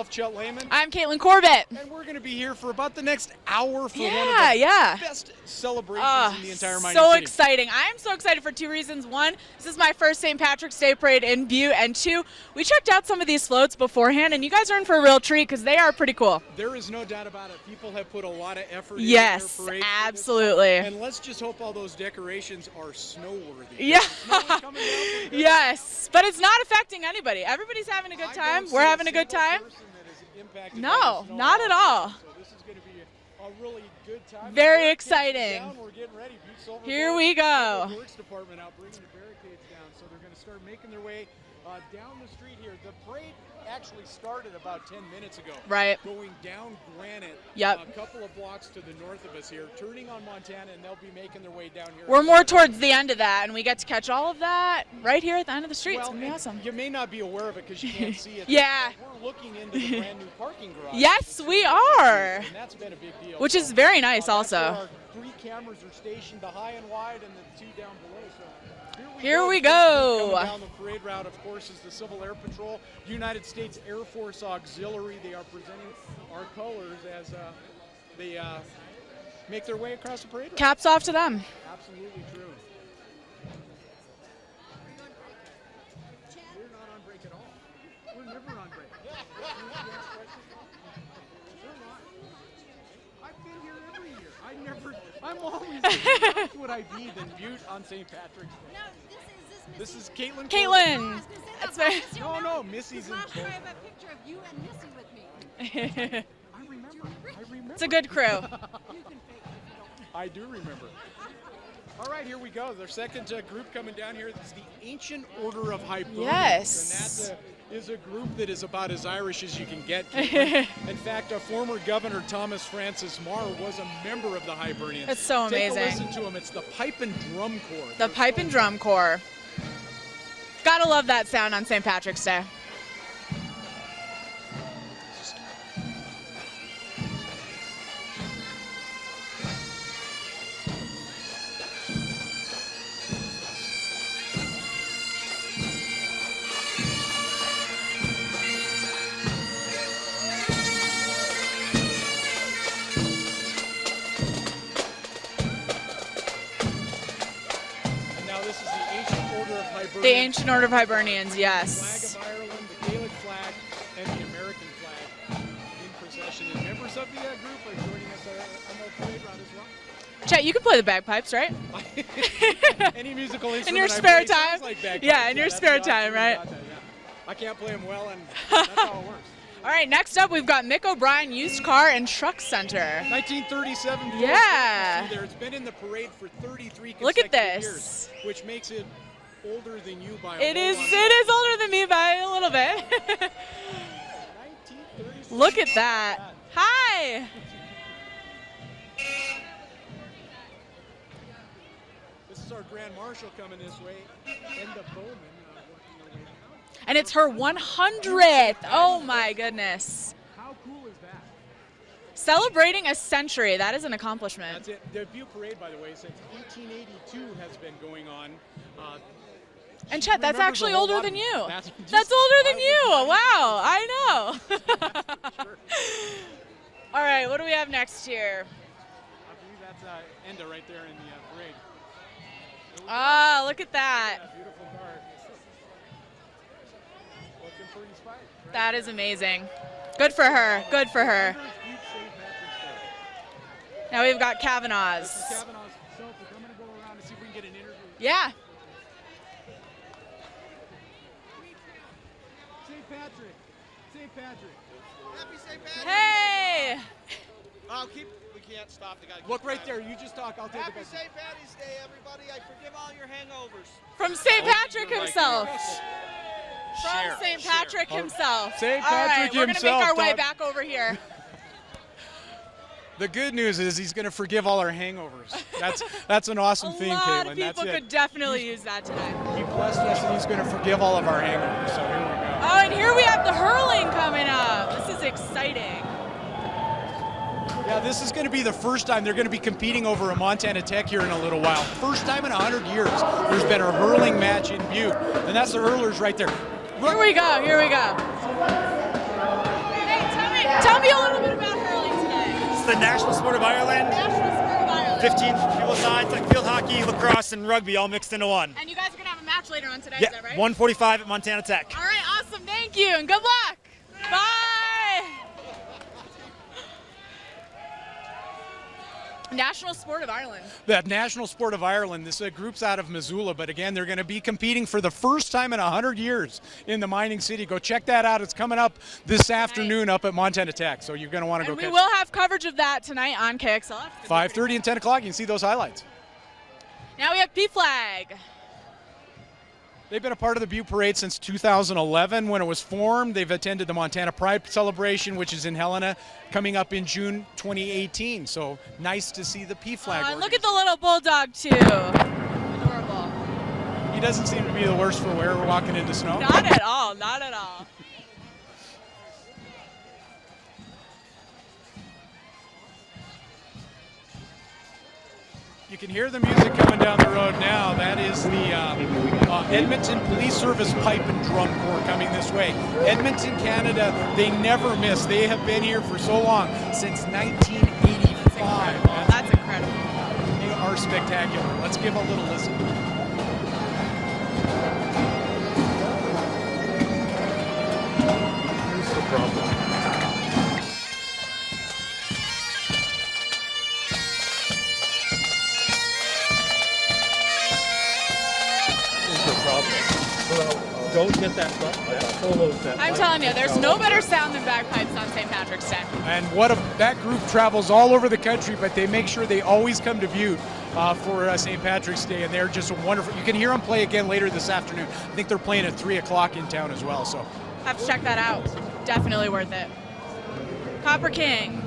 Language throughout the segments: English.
myself, Chet Layman. I'm Kaitlin Corbett. And we're going to be here for about the next hour for one of the best celebrations in the entire Mining So City. exciting. I'm so excited for two reasons. One, this is my first St. Patrick's Day parade in Butte. And two, we checked out some of these floats beforehand, and you guys are in for a real treat because they are pretty cool. There is no doubt about it. People have put a lot of effort into Yes, their parade. absolutely. And let's just hope all those decorations are snow-worthy. Yeah. Snow is coming down. Yes, but it's not affecting anybody. Everybody's having a good time. We're having a good time. No, not at all. So this is going to be a really good time. Very exciting. We're getting ready. Here we go. The Works Department out bringing the barricades down, so they're going to start making their way down the street here. The parade actually started about 10 minutes ago. Right. Going down Granite, Yep. a couple of blocks to the north of us here, turning on Montana, and they'll be making their way down here. We're more towards the end of that, and we get to catch all of that right here at the end of the street. It's Well, going to be awesome. you may not be aware of it because you can't see it. Yeah. But we're looking into the brand new parking garage. Yes, we are. And that's been a big deal. Which is very nice That's also. where our 3 cameras are stationed, the high and wide and the 2 down below. So Here we The first go. group coming down the parade route, of course, is the Civil Air Patrol, United States Air Force Auxiliary. They are presenting our colors as they make their way across the parade route. Caps off to them. Absolutely true. We're not on break at all. We're never on break. I've been here every year. I'm always that's what I be than Butte on St. Patrick's Day. No, This is Kaitlin. Caitlin. That's very. No, Missy's in last year I have a picture of you and Missy with me. I remember. It's a good crew. You can fake it if you don't. I do remember. All right, here we go. Their second group coming down here is the Ancient Order of Hibernians. Yes. And that is a group that is about as Irish as you can get. In fact, our former governor, Thomas Francis Marr, was a member of the Hibernians. It's so amazing. Take a listen to them. It's the Pipe and Drum Corps. The Pipe and Drum Corps. Gotta love that sound on St. Patrick's Day. And now this is the Ancient Order of Hibernians. The Ancient Order of Hibernians, The yes. flag of Ireland, the Gaelic flag, and the American flag in procession. And members of the group are joining us on the parade route as well. Chet, you can play the bagpipes, right? Any musical instrument In your I spare play sounds time? like bagpipes. Yeah, in your that's spare the time, option right? about that, yeah. I can't play them well, and that's how it works. All right, next up we've got Mick O'Brien Used Car and Truck Center. 1937 Ford Yeah. Focus there. It's been in the parade for 33 Look at consecutive this. years, which makes it older than you by a It whole is lot. older than me by a little bit. 1936. Look at that. Hi. This is our Grand Marshal coming this way, and the Bowman working their way down. And it's her 100th. Oh my goodness. How cool is that? Celebrating a century. That is an accomplishment. That's it. The Butte Parade, by the way, since 1882 has been going on. And Chet, that's remembers a actually whole older lot than of- you. That's That's just- older than I you. was- Wow, I know. Sure. All right, what do we have next here? I believe that's Enda right there in the parade. Ah, look at that. That beautiful car. Looking pretty spiked, right? That is amazing. Good for her. Good for her. 100th Butte St. Patrick's Day. Now we've got This Kavanaugh's. is Kavanaugh's himself. I'm going to go around and see if we can get an interview. Yeah. St. Patrick. St. Patrick. Happy St. Patrick's Hey. We can't stop. They gotta keep Look right driving. there. You just talk. I'll take Happy the St. Patty's Day, everybody. I forgive all your hangovers. From St. Patrick you're like himself. yours. From Share, St. share. Patrick himself. St. All right, Patrick we're going to make himself, our way Doug. back over here. The good news is he's going to forgive all our hangovers. That's an awesome A thing, lot Kaitlin. of That's people it. could definitely use that tonight. He blessed us, and he's going to forgive all of our hangovers. So here we go. Oh, and here we have the hurling coming up. This is exciting. Yeah, this is going to be the first time they're going to be competing over a Montana Tech here in a little while. First time in 100 years there's been a hurling match in Butte, and that's the hurlers right there. Here we go. Here we go. Hey, the national sport of Ireland. National sport of Ireland. 15 people sides, like field hockey, lacrosse, and rugby all mixed into one. And you guys are going to have a match later on today, Yeah, is that right? 1:45 at Montana Tech. All right, awesome. Thank you, and good luck. Bye. National sport of Ireland. The National Sport of Ireland. This group's out of Missoula, but again, they're going to be competing for the first time in 100 years in the mining city. Go check that out. It's coming up this afternoon up at Montana Tech, so you're going to want to go And we catch will have coverage of that tonight on KXLF. 5:30 and 10 o'clock. You can see those highlights. Now we have P-Flag. They've been a part of the Butte Parade since 2011 when it was formed. They've attended the Montana Pride celebration, which is in Helena, coming up in June 2018. So nice to see the P-Flag. And look at the little bulldog, too. Adorable. He doesn't seem to be the worst for wear. We're walking into snow. Not at all. Not at all. You can hear the music coming down the road now. That is the Edmonton Police Service Pipe and Drum Corps coming this way. Edmonton, Canada, they never miss. They have been here for so long, since 1985. That's incredible. They are spectacular. Let's give a little listen. Here's the problem. Don't get that solos that I'm telling you, there's no better sound than bagpipes on St. Patrick's Day. And that group travels all over the country, but they make sure they always come to Butte for St. Patrick's Day, and they're just wonderful. You can hear them play again later this afternoon. I think they're playing at 3 o'clock in town as well. So Have to check that out. Definitely worth it. Copper King.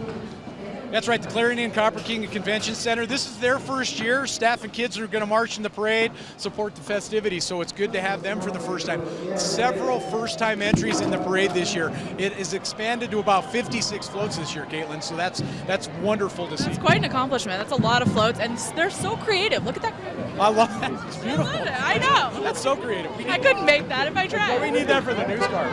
that's right, the Clarion Copper King Convention Center. This is their first year. Staff and kids are going to march in the parade, support the festivities, so it's good to have them for the first time. Several first-time entries in the parade this year. It is expanded to about 56 floats this year, Kaitlin, so that's wonderful to see. That's quite an accomplishment. That's a lot of floats, and they're so creative. Look at that. I love that. It's beautiful. I love it. I know. That's so creative. I couldn't make that if I We tried. need that for the news car.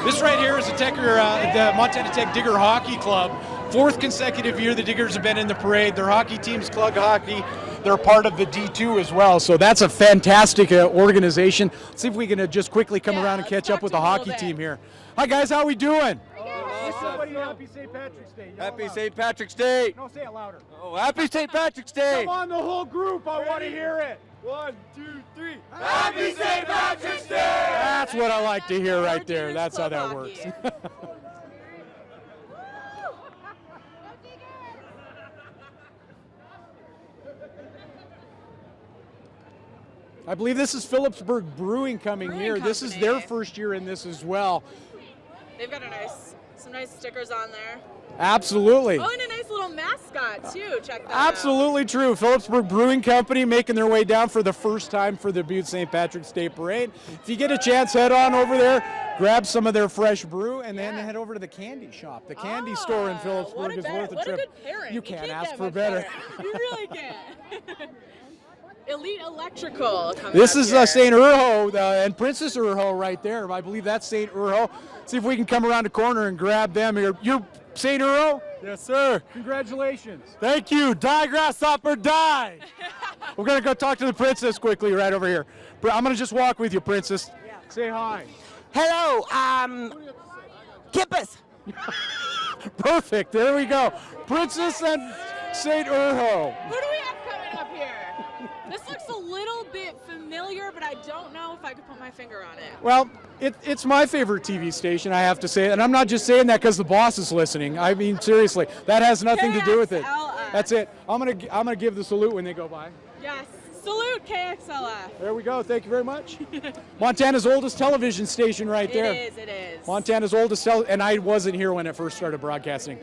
This right here is the Montana Tech Digger Hockey Club. 4th consecutive year the Diggers have been in the parade. Their hockey team's Club Hockey. They're part of the D2 as well, so that's a fantastic organization. Let's see if we can just quickly come around and catch up with the hockey team here. Hi guys, how we doing? Happy St. Patrick's Day. Happy St. Patrick's Day. No, say it louder. Oh, happy St. Patrick's Day. Come on, the whole group. I want to hear it. 1, 2, 3. Happy St. Patrick's Day! That's what I like to hear right there. That's how that works. I believe this is Phillipsburg Brewing coming here. This is their first year in this as well. They've got some nice stickers on there. Absolutely. Oh, and a nice little mascot, too. Check that Absolutely true. Phillipsburg Brewing Company making their way down for the first time for the Butte St. Patrick's Day Parade. If you get a chance, head on over there, grab some of their fresh brew, and then head over to the candy shop. The candy store in Phillipsburg is worth a trip. What a good pairing. You can't ask get for much better. You really can't. Elite Electrical coming This up is here. St. Urho and Princess Urho right there. I believe that's St. Urho. See if we can come around the corner and grab them here. You're St. Urho? Yes, sir. Congratulations. Thank you. Die, grasshopper, die. We're going to go talk to the princess quickly right over here. I'm going to just walk with you, princess. Say hi. Hello, Kippus. Perfect. There we go. Princess and St. Urho. Who do we have coming up here? This looks a little bit familiar, but I don't know if I could put my finger on it. Well, it's my favorite TV station, I have to say, and I'm not just saying that because the boss is listening. I mean, seriously, that has nothing to do with it. KXLF. That's it. I'm gonna give the salute when they go by. Yes. Salute KXLF. There we go. Thank you very much. Montana's oldest television station right there. It is. Montana's oldest and I wasn't here when it first started broadcasting.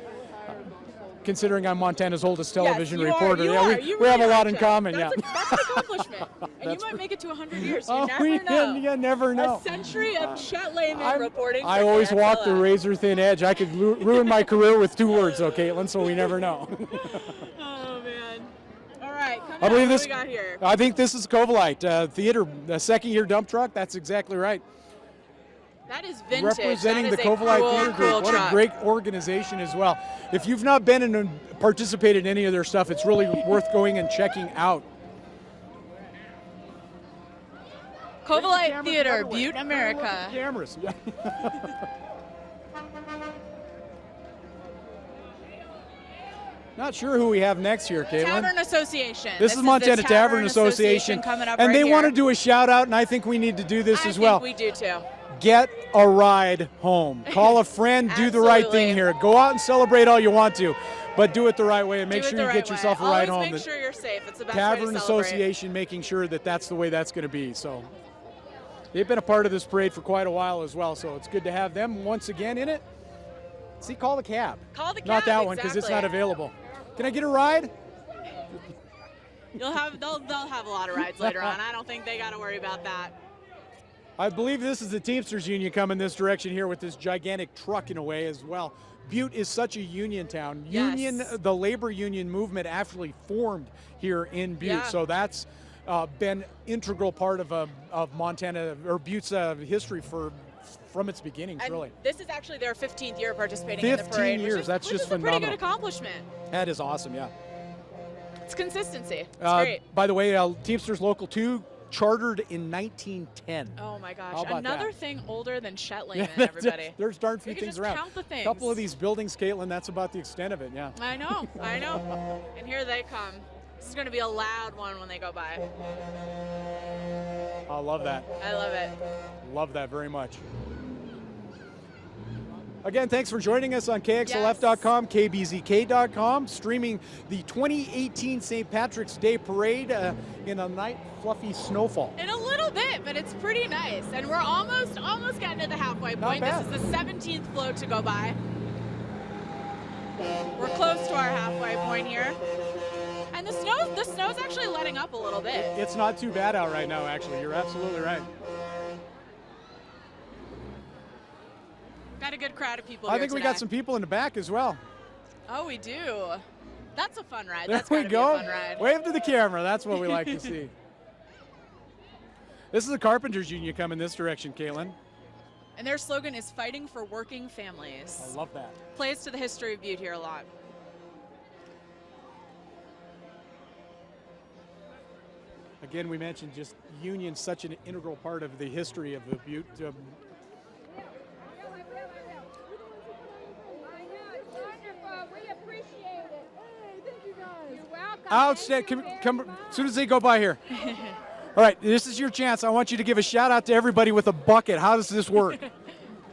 Considering I'm Montana's oldest television reporter. You we have a lot in Chet. common, That's an accomplishment. And you might make it to 100 years. You never know. You never know. A century of Chet Layman reporting. I for always walk the KXLF. razor thin edge. I could ruin my career with 2 words, though, Kaitlin, so we never know. Oh, man. All right. I believe what this. do we got here? I think this is Covalite Theater, the second-year dump truck. That's exactly right. That is vintage. representing that the is a Covalite cool, Theater cool Group. What truck. a great organization as well. If you've not been and participated in any of their stuff, it's really worth going and checking out. Covalite Theater, Butte, America. Cameras. Yeah. Not sure who we have next here, Kaitlin. Tavern Association. This is Montana the Tavern Association, coming up and right they want to here. do a shout out, and I think we need to do this as well. I think we do too. Get a ride home. Call a friend. Do the right thing Absolutely. here. Go out and celebrate all you want to, but do it the right way and make Do it sure the you right get yourself a way. ride Always home. make sure you're safe. It's the best Tavern way to celebrate. Association making sure that that's the way that's going to be. So they've been a part of this parade for quite a while as well. So it's good to have them once again in it. See, call the cab. Call the cab. Not that one because it's not exactly. available. Can I get a ride? They'll have a lot of rides later on. I don't think they got to worry about that. I believe this is the Teamsters Union coming this direction here with this gigantic truck in a way as well. Butte is such a union town. Yes. The labor union movement actually formed here in Butte, Yeah. so that's been integral part of Montana or Butte's history from its beginnings, And really. this is actually their 15th year participating in the 15 parade. years, which is, that's which just is a pretty phenomenal. good accomplishment. That is awesome, yeah. It's consistency. It's great. By the way, Teamsters Local 2 chartered in 1910. Oh my gosh! How about Another that? thing older than Chet Layman, Yeah, everybody. There's darn few We can things just around. count the A things. couple of these buildings, Kaitlin, that's about the extent of it, yeah. I know. And here they come. This is going to be a loud one when they go by. I love that. I love it. Love that very much. Again, thanks for joining us on KXLF.com, KBZK.com, streaming the 2018 St. Patrick's Day Parade in a night fluffy snowfall. In a little bit, but it's pretty nice. And we're almost getting to the halfway Not point. bad. This is the 17th float to go by. We're close to our halfway point here. And the snow's actually letting up a little bit. It's not too bad out right now, actually. You're absolutely right. Got a good crowd of people I here think we today. got some people in the back as well. Oh, we do. That's a fun ride. There That's we gotta go. be a fun ride. Wave to the camera. That's what we like to see. This is the Carpenters Union coming this direction, Kaitlin. And their slogan is "Fighting for Working Families." I love that. Plays to the history of Butte here a lot. Again, we mentioned just union's such an integral part of the history of the Butte. Outstanding. Come as soon as they go by here. All right, this is your chance. I want you to give a shout out to everybody with a bucket. How does this work?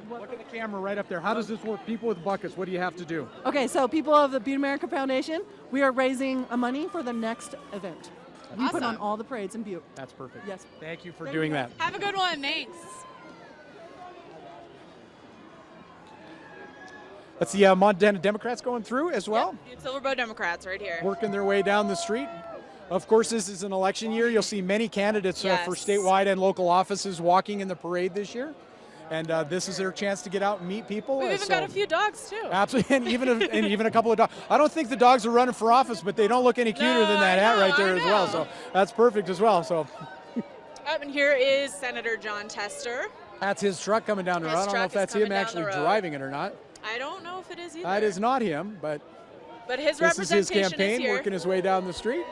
Look at the camera right up there. How does this work? People with buckets, what do you have to do? Okay, so people of the Butte America Foundation, we are raising money for the next event. We put on Awesome. all the parades in Butte. That's perfect. Yes. Thank you for doing that. Have a good one. Thanks. That's the Montana Democrats going through as well, Butte Silverbow Democrats right here. working their way down the street. Of course, this is an election year. You'll see many candidates for Yes. statewide and local offices walking in the parade this year. And this is their chance to get out and meet people. We've even got a few dogs too. Absolutely, and even a couple of dogs. I don't think the dogs are running for office, but they don't look any cuter No, than that I hat know, right there I as well. know. So that's perfect as well. So Up and here is Senator John Tester. that's his truck coming down the road. His I don't know truck if is that's coming him down actually the road. driving it or not. I don't know if it is either. That is not him, but But his this is his representation campaign, is here. working his way down the street,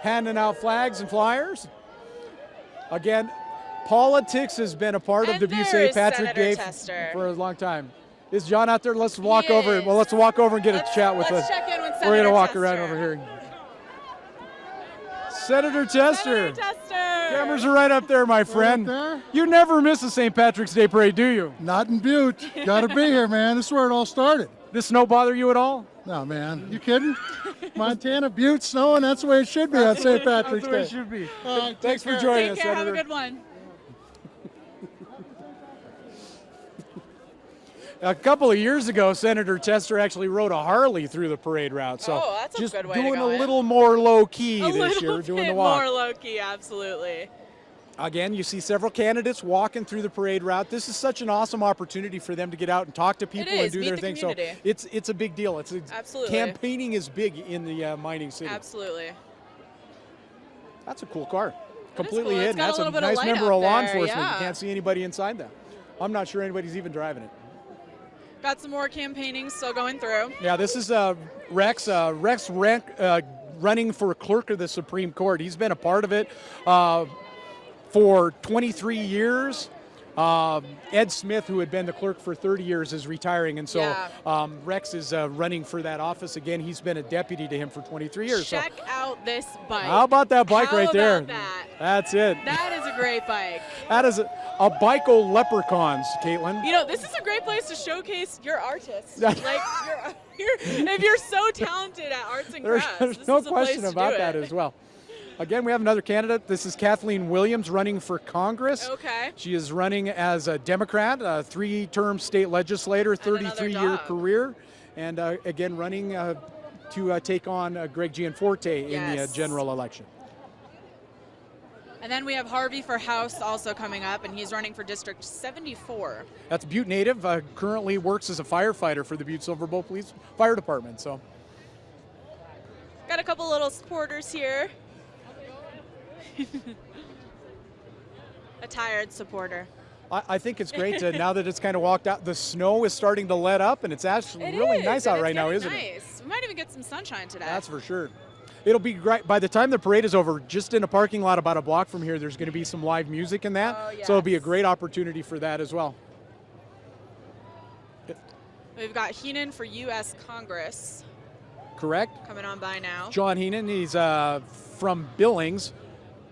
handing out flags and flyers. Again, politics has been a part of And the Butte there St. is Patrick Senator Day Tester. for a long time. Is John out there? Let's walk He over. is. Well, let's walk over and get Let's- a chat with let's us. check in with We're Senator gonna walk Tester. around over here. Senator Tester. Senator Tester. Cameras are right up there, my friend. there. You never miss a St. Patrick's Day parade, do you? Not in Butte. Got to be here, man. This is where it all started. This snow bother you at all? No, man. You kidding? Montana, Butte, snowing. That's the way it should be on St. Patrick's That's the way Day. it should be. All right, Thanks take for care. joining Take us, care. Have a Senator. good one. A couple of years ago, Senator Tester actually rode a Harley through the parade route. So Oh, that's a just good way to doing go a in. little more low key A this little year, doing bit the walk. more low key, absolutely. Again, you see several candidates walking through the parade route. This is such an awesome opportunity for them to get out and talk to people and is, do meet their the thing. community. So it's a big deal. It's Absolutely. Campaigning is big in the mining city. Absolutely. That's a cool car. That is Completely cool. It's hidden. got a That's a little bit of nice light member up of law there, enforcement. yeah. You can't see anybody inside that. I'm not sure anybody's even driving it. Got some more campaigning still going through. Yeah, this is Rex. Rex running for clerk of the Supreme Court. He's been a part of it for 23 years. Ed Smith, who had been the clerk for 30 years, is retiring, and so Rex is running for that office again. He's been a deputy to him for 23 years. Check out this bike. How about that bike How right there? about that? That's it. That is a great bike. That is a bike o' leprechauns, Kaitlin. You know, this is a great place to showcase your artist. Like, if you're so talented at arts and crafts, There's this no is a place question to about do that it. as well. Again, we have another candidate. This is Kathleen Williams running for Congress. Okay. She is running as a Democrat, a 3-term state legislator, 33-year career, and again running to take on Greg Gianforte in the general election. And then we have Harvey for House also coming up, and he's running for District 74. That's Butte native, currently works as a firefighter for the Butte Silver Bow Police Fire Department. So, got a couple little supporters here. A tired supporter. I think it's great now that it's kind of walked out. The snow is starting to let up, and it's actually really nice out right now, isn't it? We might even get some sunshine today. That's for sure. It'll be great. By the time the parade is over, just in a parking lot about a block from here, there's going to be some live music in that. Oh, yes. So it'll be a great opportunity for that as well. We've got Heenan for U.S. Congress. Correct. Coming on by now. John Heenan, he's from Billings.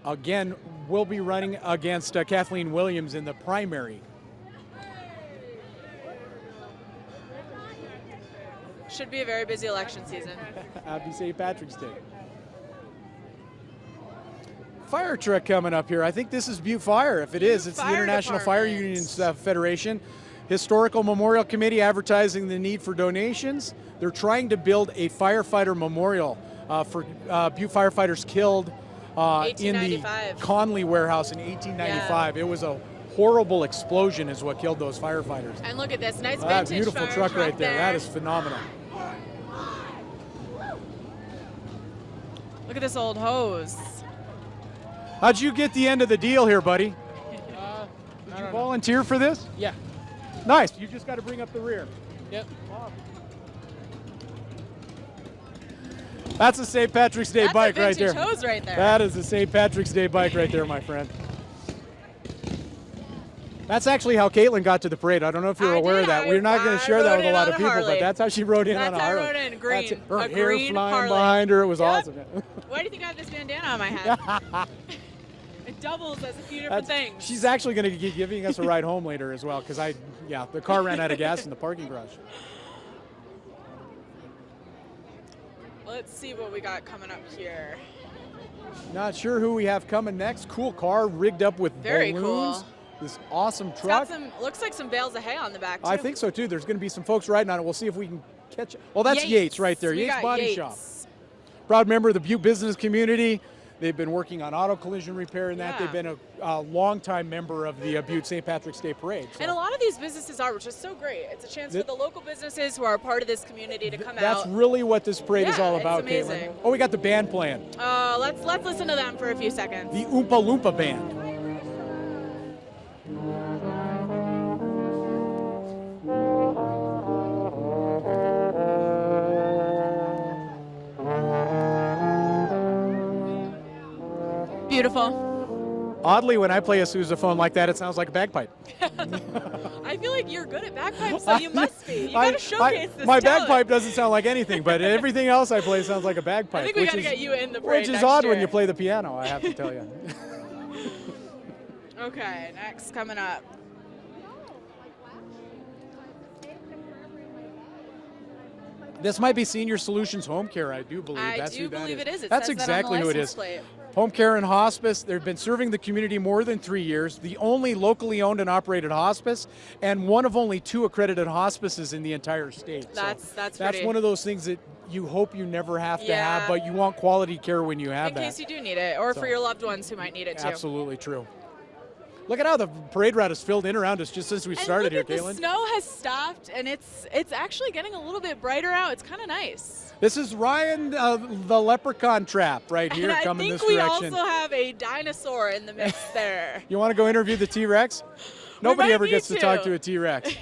Again, will be running against Kathleen Williams in the primary. Should be a very busy election season. Happy St. Patrick's Day. Fire truck coming up here. I think this is Butte Fire. If it is, it's the International Fire Unions Federation. Historical Memorial Committee advertising the need for donations. They're trying to build a firefighter memorial for Butte firefighters killed in the Conley warehouse in 1895. Yeah. It was a horrible explosion is what killed those firefighters. And look at this nice That vintage beautiful fire truck right there. there. That is phenomenal. Look at this old hose. How'd you get the end of the deal here, buddy? Did you volunteer for this? Yeah. Nice. You just got to bring up the rear. Yep. That's a St. Patrick's Day That's bike a right there. vintage hose right there. That is a St. Patrick's Day bike right there, my friend. That's actually how Kaitlin got to the parade. I don't know if you're aware of that. We're not going to share that with a lot of people, but that's how she rode in on a Harley. That's how I rode in, green. That's her A hair green flying Harley. behind her. It was awesome. Why do you think I have this bandana on my head? It doubles as a few different things. She's actually going to be giving us a ride home later as well, because the car ran out of gas in the parking garage. Let's see what we got coming up here. Not sure who we have coming next. Cool car rigged up with Very balloons. cool. This awesome It's truck. got looks like some bales of hay on the back, too. I think so, too. There's going to be some folks riding on it. We'll see if we can catch it. Well, that's Yates right there. We Yates got Body Yates. Shop. Proud member of the Butte business community. They've been working on auto collision repair and that. Yeah. They've been a longtime member of the Butte St. Patrick's Day Parade. So And a lot of these businesses are, which is so great. It's a chance for the local businesses who are part of this community to come that's out. really what this parade is Yeah, all it's about, amazing. Kaitlin. Oh, we got the band playing. Let's listen to them for a few seconds. The Oompa Loompa Band. Beautiful. Oddly, when I play a sousaphone like that, it sounds like a bagpipe. I feel like you're good at bagpipes, so you must be. You got to showcase this My talent. bagpipe doesn't sound like anything, but everything else I play sounds like a bagpipe. I think we got to get you in the parade Which is next odd year. when you play the piano, I have to tell you. Okay, next coming up. This might be Senior Solutions Home Care, I do believe. I That's do who that believe is. it is. It That's says that on the exactly who it license is. plate. Home Care and Hospice, they've been serving the community more than 3 years, the only locally owned and operated hospice, and one of only 2 accredited hospices in the entire state. That's That's one of those things that you hope you never have to Yeah. have, but you want quality care when you have In that. case you do need it, or So- for your loved ones who might need it too. Absolutely true. Look at how the parade route is filled in around us just since we started here, And look at Kaitlin. the snow has stopped, and it's actually getting a little bit brighter out. It's kind of nice. This is Ryan, the leprechaun trap right here And coming I this think we direction. also have a dinosaur in the mix there. You want to go interview the T-Rex? Nobody might ever need gets to talk to a T-Rex.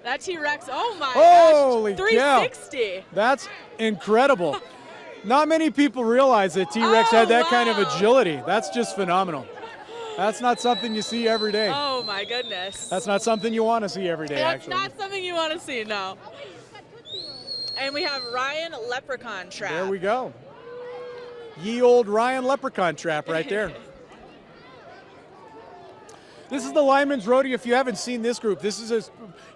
That T-Rex, oh my Holy gosh, cow. 360. That's incredible. Not many people realize that T-Rex had that kind of wow. agility. That's just phenomenal. That's not something you see every day. Oh my goodness. That's not something you want to see every day, That's actually. not something you want to see, no. And we have Ryan Leprechaun Trap. There we go. Ye old Ryan Leprechaun Trap right there. This is the Lineman's Rodeo. If you haven't seen this group,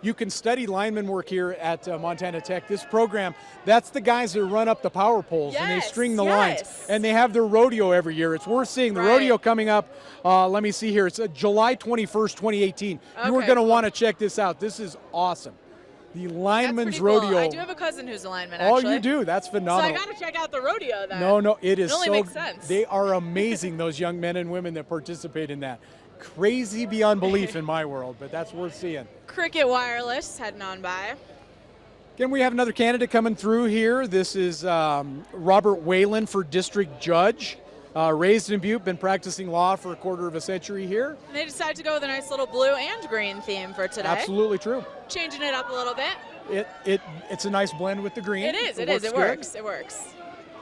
you can study lineman work here at Montana Tech. This program, that's the guys that run up the power poles and they Yes, string the yes. lines. And they have their rodeo every year. It's worth seeing. The Right. rodeo coming up, let me see here. It's July 21st, 2018. You are Okay, going to cool. want to check this out. This is awesome. The That's Lineman's pretty cool. Rodeo. I do have a cousin who's a lineman, Oh, actually. you do? That's So I phenomenal. got to check out the rodeo then. No, it is It only so. makes sense. They are amazing, those young men and women that participate in that. Crazy beyond belief in my world, but that's worth seeing. Cricket Wireless heading on by. Again, we have another candidate coming through here. This is Robert Whalen for district judge. Raised in Butte, been practicing law for a quarter of a century here. And they decided to go with a nice little blue and green theme for today. Absolutely true. Changing it up a little bit. It's a nice blend with the green. It is. It good. works. It works.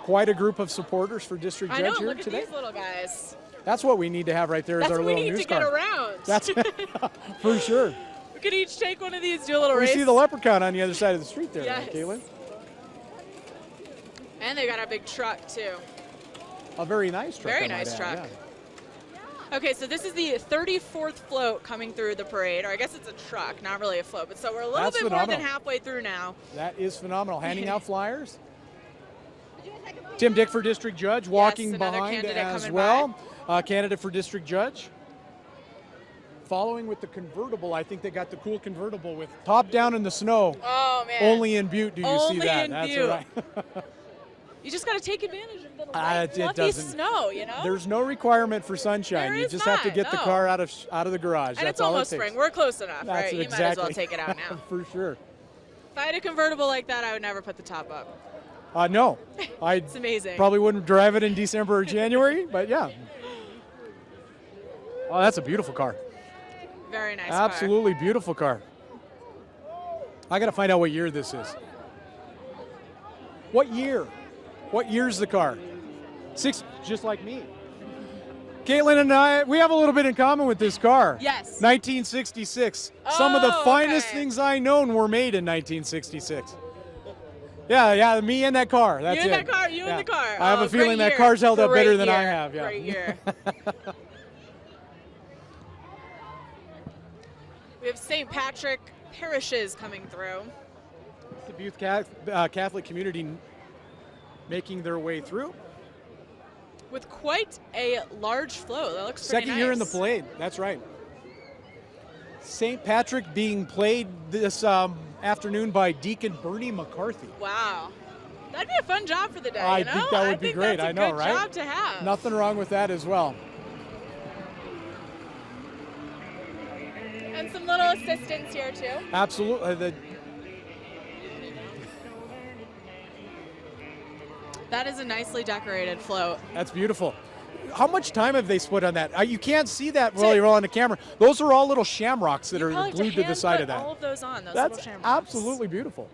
Quite a group of supporters for district I judge know. here Look at today. these little guys. That's what we need to have right there. That's is our what we little need news to get card. around. That's for sure. We could each take one of these, do a little We race. see the leprechaun on the other side of the street there, Yes. Kaitlin. And they got a big truck too. A very nice truck. Very I might nice add, truck. yeah. Okay, so this is the 34th float coming through the parade, or I guess it's a truck, not really a float. But so we're a little That's bit more than phenomenal. halfway through now. That is phenomenal. Handing out flyers. Tim Dick for district judge, walking another behind candidate as coming well. Candidate for district judge. Following with the convertible, I think they got the cool convertible with top down in the snow. Oh man! Only in Butte do you see Only that. in That's Butte. right. You just got to take advantage of the It light, fluffy doesn't- snow, you know. There's no requirement for sunshine. There You is just have to not, get the no. car out of the garage. and That's it's all almost it takes. spring. We're close enough, That's right? You might as well take it out now. For sure. If I had a convertible like that, I would never put the top up. No, I It's amazing. probably wouldn't drive it in December or January, but yeah. Oh, that's a beautiful car. Very nice. Absolutely beautiful car. I got to find out what year this is. What year? What year's the car? Just like me. Kaitlin and I, we have a little bit in common with this car. Yes. 1966. Some of the Oh, finest okay. things I known were made in 1966. Yeah, me and that car. That's You it. and that car. You Yeah. and the car. I have Oh, a feeling great that year. car's held up Great better than I year. have. Yeah. Great year. We have St. Patrick parishes coming through. The Butte Catholic community making their way through. With quite a large flow. That looks pretty Second year in the nice. parade. That's right. St. Patrick being played this afternoon by Deacon Bernie McCarthy. Wow. That'd be a fun job for the day, I you know? think that would be think great. That's a I know, good right? job to have. Nothing wrong with that as well. And some little assistants here too. Absolutely. That is a nicely decorated float. That's beautiful. How much time have they spent on that? You can't see that while you're on the camera. Those are all little shamrocks that You are probably have glued to the hand side put of that. all of those on, those That's little shamrocks. absolutely beautiful.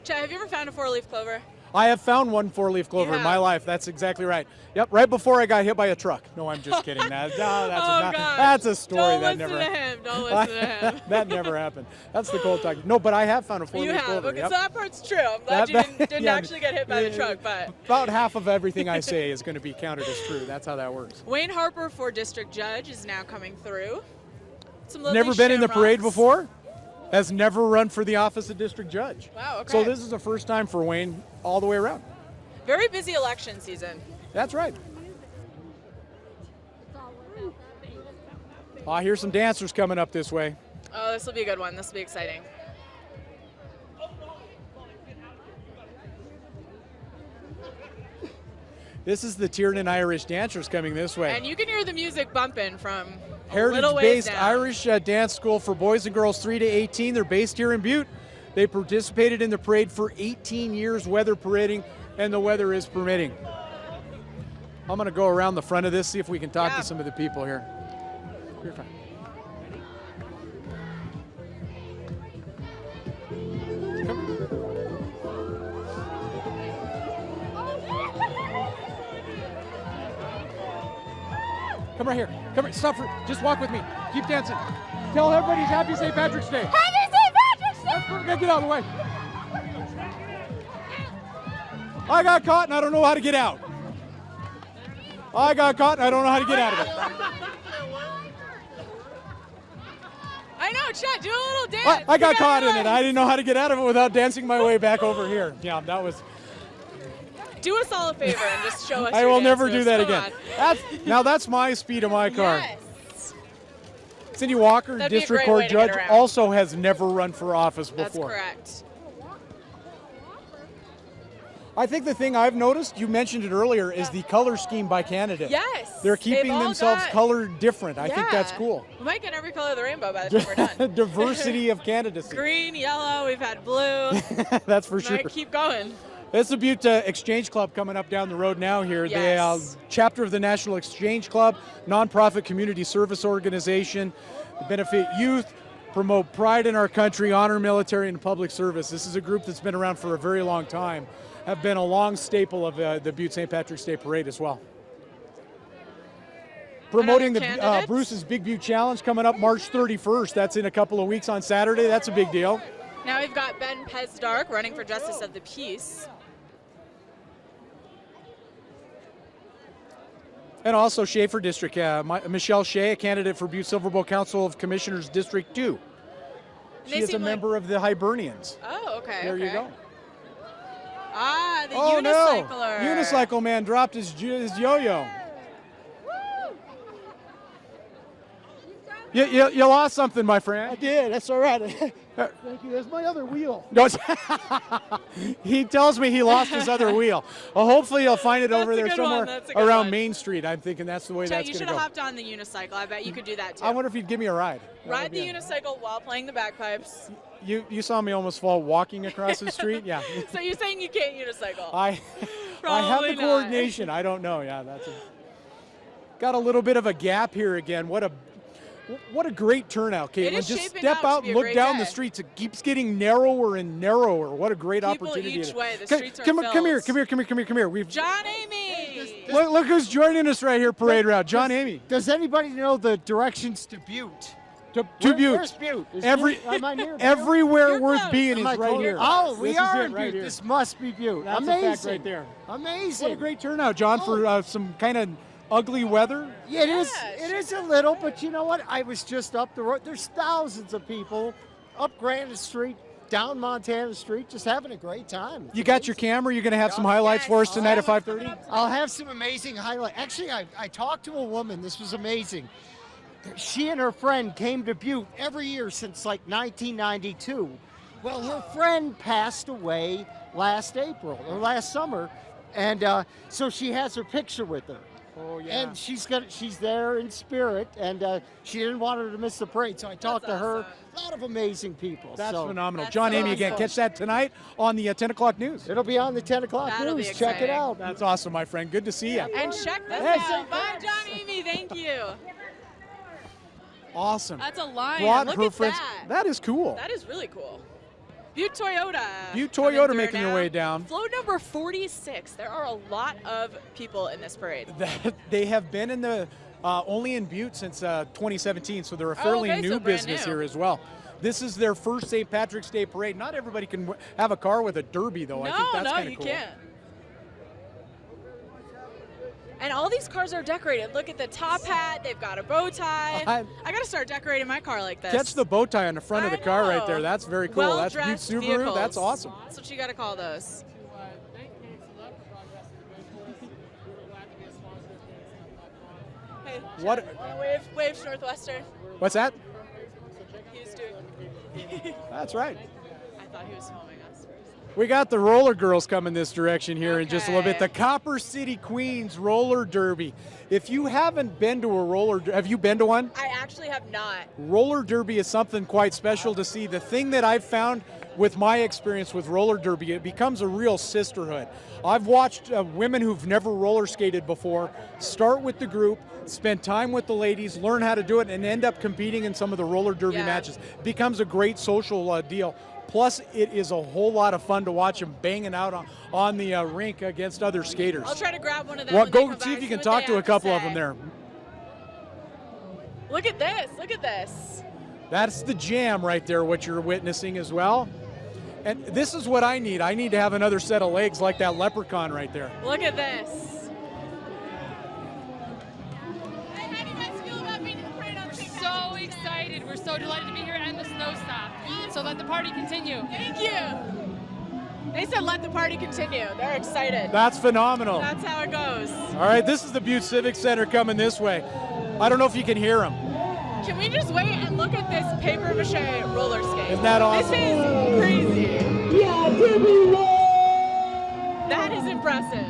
Chet, have you ever found a four-leaf clover? I have found one four-leaf clover in my have? life. That's exactly right. Yep, right before I got hit by a truck. No, I'm just kidding. That's gosh. that's a story Don't that listen never to him. Don't listen to him. that never happened. That's the cold talk. No, but I have found a four-leaf You have. clover. Okay, Yep. so that part's true. I'm glad you didn't yeah, actually get hit by the truck, but. About half of everything I say is going to be counted as true. That's how that works. Wayne Harper for district judge is now coming through. Some lovely Never been in the parade shamrocks. before. Has never run for the office of district judge. Wow, okay. So this is the first time for Wayne all the way around. Very busy election season. That's right. Here's some dancers coming up this way. Oh, this will be a good one. This will be exciting. This is the Tiernan Irish dancers coming this way. And you can hear the music bumping from a little ways Heritage-based down. Irish dance school for boys and girls 3 to 18. They're based here in Butte. They participated in the parade for 18 years, weather permitting, and the weather is permitting. I'm going to go around the front of this, see if we can talk to some of the people here. You're fine. Come right here. Come right. Stop. Just walk with me. Keep dancing. Tell everybody it's Happy St. Patrick's Day. Happy St. Patrick's Day! We're gonna get out of the way. I got caught and I don't know how to get out. I got caught and I don't know how to get out of it. I know, Chet, do a little dance. I got caught in it. I didn't know how to get out of it without dancing my way back over here. Yeah, that was. Do us all a favor and just show us. I your will never dance do that moves. Come again. Now that's my speed of my car. Yes. Cindy Walker, That'd be a District great Court way to get Judge, around. also has never run for office before. That's correct. I think the thing I've noticed, you mentioned it earlier, is the color scheme by candidate. Yes. They're They've keeping all themselves got- colored different. I think that's Yeah. cool. We might get every color of the rainbow by the time we're done. Diversity of candidacy. Green, yellow, we've had blue. That's for sure. Might keep going. It's the Butte Exchange Club coming up down the road now here. Yes. The chapter of the National Exchange Club, nonprofit community service organization, to benefit youth, promote pride in our country, honor military and public service. This is a group that's been around for a very long time, have been a long staple of the Butte St. Patrick's Day Parade as well. Promoting the candidates? Bruce's Big Butte Challenge coming up March 31st. That's in a couple of weeks on Saturday. That's a big deal. Now we've got Ben Pesdark running for Justice of the Peace. And also Schaefer District, Michelle Shea, a candidate for Butte Silver Bowl Council of Commissioners District 2. She They is a seem like- member of the Hibernians. Oh, okay. There okay. you go. Ah, the Oh unicycler. no! Unicycle man dropped his yo-yo. You lost something, my friend. I did. That's all right. Thank you. That's my other wheel. No, he tells me he lost his other wheel. Well, hopefully he'll find it That's over a there good somewhere one, that's a good around one. Main Street. I'm thinking that's the way Chet, that's you going should to have go. hopped on the unicycle. I bet you could do that too. I wonder if he'd give me a ride. Ride the unicycle while playing the bagpipes. You saw me almost fall walking across the street? Yeah. So you're saying you can't unicycle? I have Probably the not. coordination. I don't know. Yeah, got a little bit of a gap here again. What a great turnout, Caitlin. is Just shaping step up to out be and a look great down day. the streets. It keeps getting narrower and narrower. What a great People opportunity. each it is. way. The Come- streets are come, filled. come here. We've John Amy. look who's joining us right here, parade route. John Amy. Does anybody know the directions to Butte? To Where's Butte. Butte? Is Every Butte- am I near Butte? everywhere You're worth close. being Am I is right close? here. Oh, we This is are it in right Butte. here. This must be Butte. That's Amazing. a fact right there. Amazing. What a great turnout, John, for some kind of ugly weather. Yeah, it is. Yeah, It is a little, but you know what? I was just up the road. There's thousands of people up Granite Street, down Montana Street, just having a great time. It's You got your amazing. camera. You're going to have some highlights for us tonight at 5:30. I'll have some amazing highlights. Actually, I talked to a woman. This was amazing. She and her friend came to Butte every year since like 1992. Well, her friend passed away last April or last summer, and so she has her picture with her. Oh yeah. And she's there in spirit, and she didn't want her to miss the parade. So I talked to her. A lot of amazing people. That's so phenomenal. That's John so Amy again. awesome. Catch that tonight on the 10 o'clock news. It'll be on the 10 o'clock That'll be news. Check it exciting. out. That's awesome, my friend. Good to see you. And check this Hey, out. Bye, John Amy. Thank you. Awesome. That's a lion. Brought Look her at friends. that. That is cool. That is really cool. Butte Toyota. Butte coming Toyota through making their now. way down. Float number 46. There are a lot of people in this parade. They have been in the only in Butte since 2017, so they're a fairly okay, so new brand business new. here as well. This is their first St. Patrick's Day parade. Not everybody can have a car with a derby, though. I think that's No, kind of you cool. can't. And all these cars are decorated. Look at the top hat. They've got a bow tie. I got to start decorating my car like this. Catch the bow tie on the front of I the car right know. there. That's very cool. That's Butte Well-dressed Subaru. vehicles. That's awesome. That's what you got to call those. Hey, What- Chet, wanna wave to Northwestern. What's that? He was doing. That's right. I thought he was filming us first. We got the roller girls coming this direction here in just a little bit. Okay. The Copper City Queens Roller Derby. If you haven't been to a have you been to one? I actually have not. Roller derby is something quite special to see. The thing that I've found with my experience with roller derby, it becomes a real sisterhood. I've watched women who've never roller skated before start with the group, spend time with the ladies, learn how to do it, and end up competing in some of the roller derby matches. It becomes a great social deal. Plus, it is a whole lot of fun to watch them banging out on the rink against other skaters. I'll try to grab one of them. Well, when they go come see by, if you can what talk they to a have couple of say. them there. Look at this. Look at this. That's the jam right there, what you're witnessing as well. And this is what I need. I need to have another set of legs like that leprechaun right there. Look at this. Hey, how do you guys feel about being in the parade on St. So excited. We're so delighted to be here and the snow stopped. So let the party continue. Thank you. They said let the party continue. They're excited. That's phenomenal. That's how it goes. All right, this is the Butte Civic Center coming this way. I don't know if you can hear them. Can we just wait and look at this paper mache roller skate? Isn't that awesome? This is crazy. That is impressive.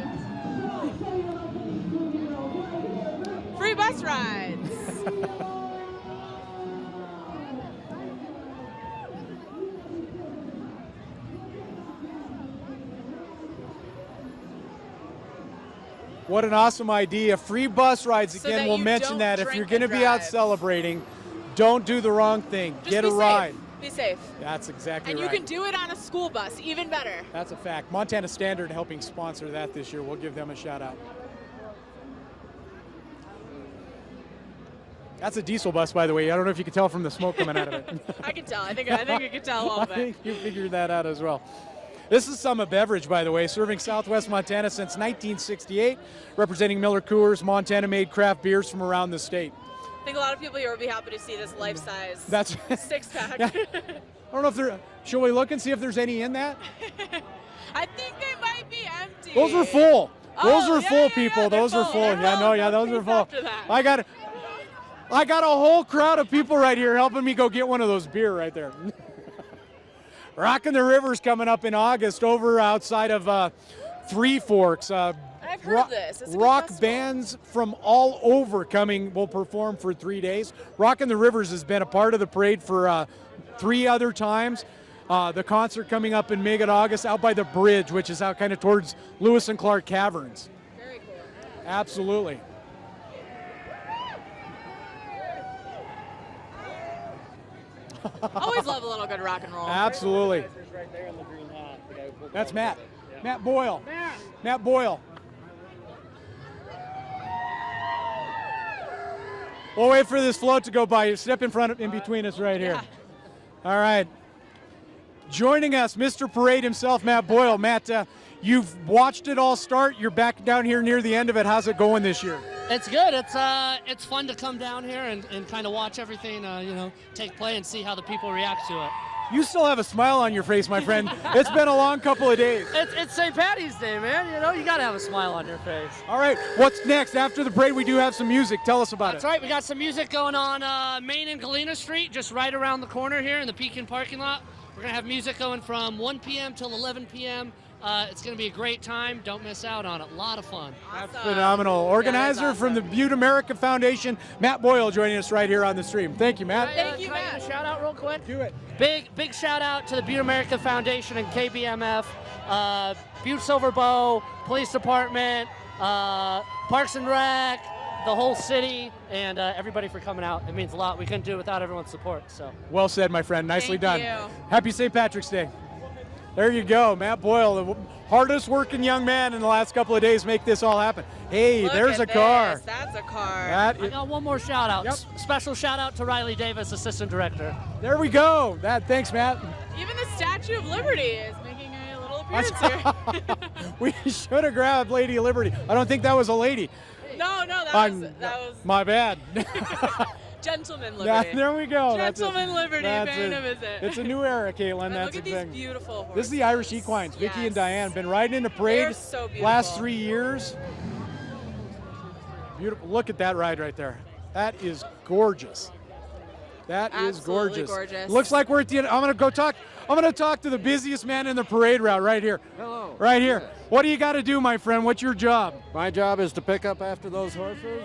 Free bus rides. What an awesome idea. Free bus rides. So Again, that we'll you mention don't that if drink you're going to and be out drive. celebrating, don't do the wrong thing. Just Get be a ride. Safe. Be safe. That's exactly And right. you can do it on a school bus, even better. That's a fact. Montana Standard helping sponsor that this year. We'll give them a shout out. That's a diesel bus, by the way. I don't know if you can tell from the smoke coming out of it. I can tell. I think you can tell a little I bit. think you figured that out as well. This is Summit Beverage, by the way, serving Southwest Montana since 1968, representing Miller Coors, Montana-made craft beers from around the state. I think a lot of people here will be happy to see this life-size That's six-pack. Yeah. I don't know if there. Shall we look and see if there's any in that? I think they might be empty. Those are full. Those Oh, are yeah, full, yeah, people. yeah, they're Those are full. They're Yeah, no, yeah, those are full. after that. I got a whole crowd of people right here helping me go get one of those beer right there. Rockin' the River's coming up in August over outside of Three Forks. I've heard of this. It's a good Rock festival. bands from all over will perform for 3 days. Rockin' the Rivers has been a part of the parade for 3 other times. The concert coming up in mid-August out by the bridge, which is out kind of towards Lewis and Clark Caverns. Very cool. Absolutely. Always love a little good rock and roll. Absolutely. That's Matt. Matt Boyle. Matt Boyle. We'll wait for this float to go by. Step in between us right here. All right. Joining us, Mr. Parade himself, Matt Boyle. Matt, you've watched it all start. You're back down here near the end of it. How's it going this year? It's good. It's fun to come down here and kind of watch everything, take play and see how the people react to it. You still have a smile on your face, my friend. It's been a long couple of days. It's St. Patty's Day, man. You got to have a smile on your face. All right, what's next? After the parade, we do have some music. Tell us about That's it. right. We got some music going on Main and Galena Street, just right around the corner here in the Pekin parking lot. We're going to have music going from 1 p.m. till 11 p.m. It's going to be a great time. Don't miss out on it. A lot of fun. That's phenomenal. Organizer from the Butte America Foundation, Matt Boyle, joining us right here on the stream. Thank you, Matt. Thank you, Can I Matt. give a shout out real quick? Do it. Big shout out to the Butte America Foundation and KBMF, Butte Silver Bow, Police Department, Parks and Rec, the whole city, and everybody for coming out. It means a lot. We couldn't do it without everyone's support. So. Well said, my friend. Nicely Thank done. you. Happy St. Patrick's Day. There you go, Matt Boyle, the hardest working young man in the last couple of days, make this all happen. Hey, Look there's at a car. this. That's a car. That I is, got one more shout out. Yep. Special shout out to Riley Davis, Assistant Director. there we go. Thanks, Matt. Even the Statue of Liberty is making a little appearance here. We should have grabbed Lady Liberty. I don't think that was a lady. No, that was My bad. Gentleman Yeah, Liberty. there we go. That's it. Gentleman Liberty, That's paying it. a visit. It's a new era, Kaitlin. And That's look at the these thing. beautiful horses. This is the Irish Equines, Vicky and Yes. Diane. Been riding in the They're parade so beautiful. last 3 years. Beautiful. Look at that ride right there. That is gorgeous. That is Absolutely gorgeous. gorgeous. Looks like we're at the end. I'm going to go talk. I'm going to talk to the busiest man in the parade route right here. Hello. Right here. What do you got to do, my friend? What's your job? My job is to pick up after those horses.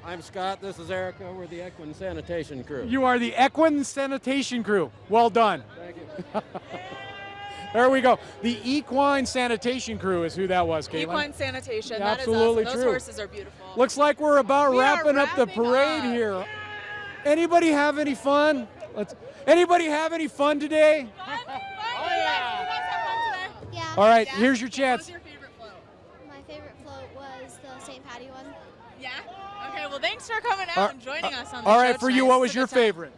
I'm Scott. This is Erica. We're the Equine Sanitation crew. You are the Equine Sanitation crew. Well done. Thank you. There we go. The Equine Sanitation crew is who that was, Caitlin. Equine sanitation. Absolutely that is awesome. true. Those horses are beautiful. Looks like we're about We are wrapping up the wrapping parade up. here. Anybody have any fun? Anybody have any fun today? Yeah. All right, Yeah? here's your What chance. was your favorite float? My favorite float was the St. Patty one. Yeah? Okay, well, thanks for coming out and joining us on the All show right, for you, tonight. what It's was a your good time. favorite?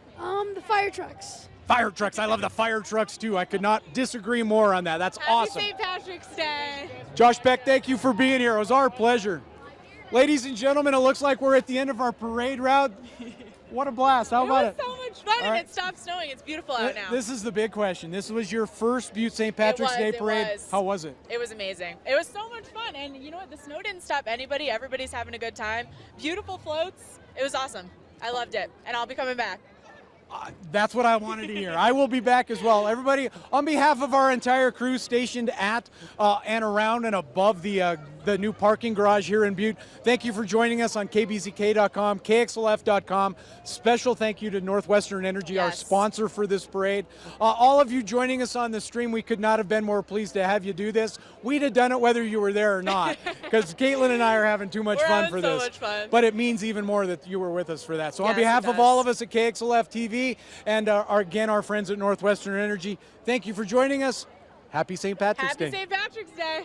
The fire trucks. Fire trucks. I love the fire trucks too. I could not disagree more on that. That's Happy awesome. St. Patrick's Day. Josh Beck, thank you for being here. It was our pleasure. Ladies and gentlemen, it looks like we're at the end of our parade route. What a blast. How about It was so much fun, All and right. it stopped snowing. It's beautiful out now. This is the big question. This was your first Butte St. Patrick's Day it parade. was. How was it? It was amazing. It was so much fun, and you know what? The snow didn't stop anybody. Everybody's having a good time. Beautiful floats. It was awesome. I loved it, and I'll be coming back. That's what I wanted to hear. I will be back as well. Everybody, on behalf of our entire crew stationed at and around and above the new parking garage here in Butte, thank you for joining us on kbzk.com, kxlf.com. Special thank you to Northwestern Energy, our Yes. sponsor for this parade. All of you joining us on the stream, we could not have been more pleased to have you do this. We'd have done it whether you were there or not, because Caitlin and I are having too much We're fun having for so this. much fun. But it means even more that you were with us for that. So on Yes, behalf it of does. all of us at KXLF TV and again our friends at Northwestern Energy, thank you for joining us. Happy St. Patrick's Happy Day. St. Patrick's Day.